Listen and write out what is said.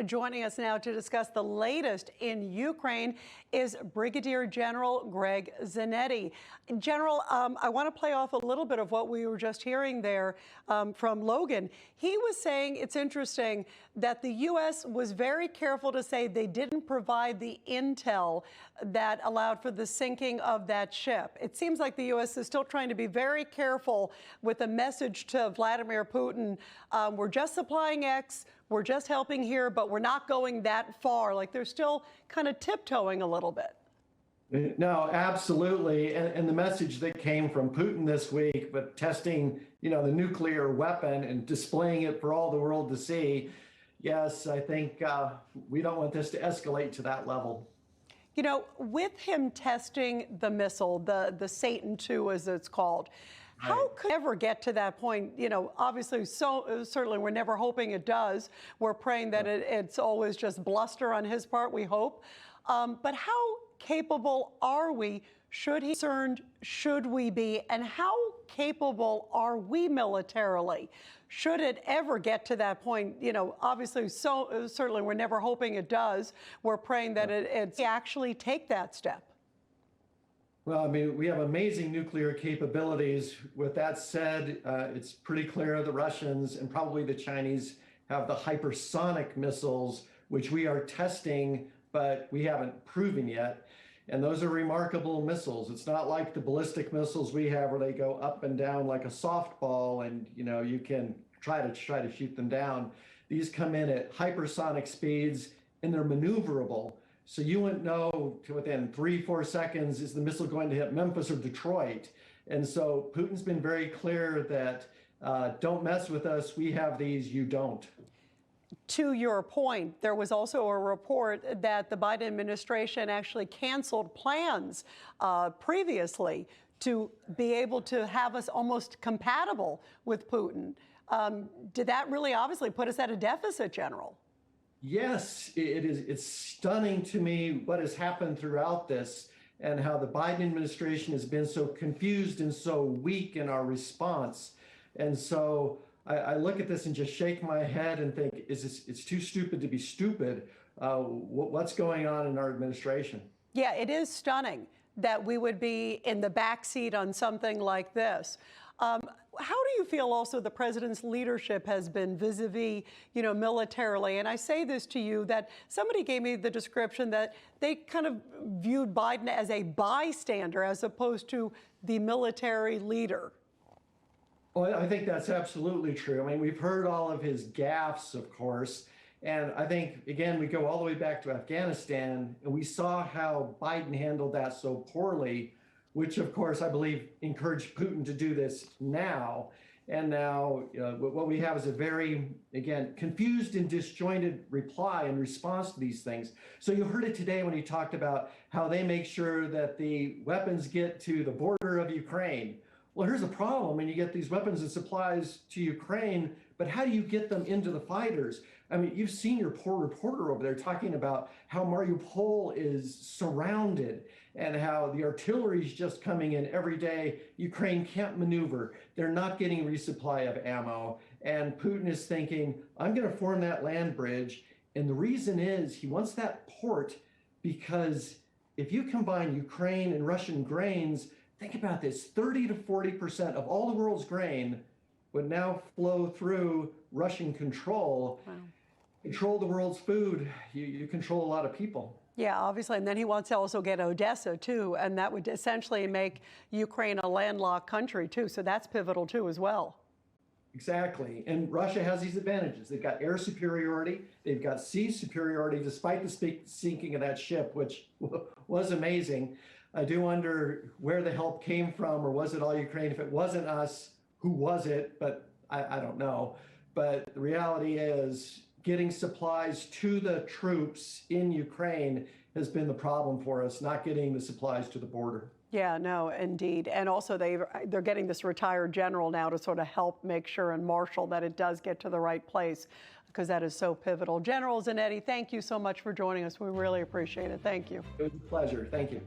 joining us now to discuss the latest in Ukraine is Brigadier General Greg Zanetti. General, I want to play off a little bit of what we were just hearing there from Logan. He was saying it's interesting that the U.S. was very careful to say they didn't provide the intel that allowed for the sinking of that ship. It seems like the U.S. is still trying to be very careful with the message to Vladimir Putin. We're just supplying X, we're just helping here, but we're not going that far. Like they're still kind of tiptoeing a little bit. No, absolutely. And the message that came from Putin this week, but testing, the nuclear weapon and displaying it for all the world to see. Yes, I think we don't want this to escalate to that level. With him testing the missile, the Satan II, as it's called, how could it ever get to that point? Obviously, certainly we're never hoping it does. We're praying that it's always just bluster on his part, we hope. But how capable are we? Should we be? And how capable are we militarily? Should it ever get to that point? Obviously, certainly we're never hoping it does. We're praying that it actually take that step. Well, I mean, we have amazing nuclear capabilities. With that said, it's pretty clear the Russians and probably the Chinese have the hypersonic missiles, which we are testing, but we haven't proven yet. And those are remarkable missiles. It's not like the ballistic missiles we have where they go up and down like a softball and, you can try to shoot them down. These come in at hypersonic speeds and they're maneuverable. So you wouldn't know within 3-4 seconds, is the missile going to hit Memphis or Detroit? And so Putin's been very clear that don't mess with us. We have these, you don't. To your point, there was also a report that the Biden administration actually canceled plans previously to be able to have us almost compatible with Putin. Did that really obviously put us at a deficit, General? Yes, it is. It's stunning to me what has happened throughout this and how the Biden administration has been so confused and so weak in our response. And so I look at this and just shake my head and think, it's too stupid to be stupid. What's going on in our administration? Yeah, it is stunning that we would be in the backseat on something like this. How do you feel also the president's leadership has been vis-a-vis, militarily? And I say this to you that somebody gave me the description that they kind of viewed Biden as a bystander as opposed to the military leader. Well, I think that's absolutely true. I mean, we've heard all of his gaffes, of course. And I think, again, we go all the way back to Afghanistan, and we saw how Biden handled that so poorly, which, of course, I believe encouraged Putin to do this now. And now what we have is a very, again, confused and disjointed reply in response to these things. So you heard it today when he talked about how they make sure that the weapons get to the border of Ukraine. Well, here's a problem, and you get these weapons and supplies to Ukraine, but how do you get them into the fighters? I mean, you've seen your poor reporter over there talking about how Mariupol is surrounded and how the artillery is just coming in every day. Ukraine can't maneuver. They're not getting resupply of ammo. And Putin is thinking, I'm going to form that land bridge. And the reason is he wants that port because if you combine Ukraine and Russian grains, think about this, 30 to 40% of all the world's grain would now flow through Russian control. Wow. Control the world's food, you control a lot of people. Yeah, obviously, and then he wants to also get Odessa, too, and that would essentially make Ukraine a landlocked country, too, so that's pivotal, too, as well. Exactly, and Russia has these advantages. They've got air superiority, they've got sea superiority, despite the sinking of that ship, which was amazing. I do wonder where the help came from, or was it all Ukraine? If it wasn't us, who was it? But I don't know. But the reality is getting supplies to the troops in Ukraine has been the problem for us, not getting the supplies to the border. Yeah, no, indeed. And also they're getting this retired general now to sort of help make sure and marshal that it does get to the right place, because that is so pivotal. General Zanetti, thank you so much for joining us. We really appreciate it. Thank you. It was a pleasure. Thank you.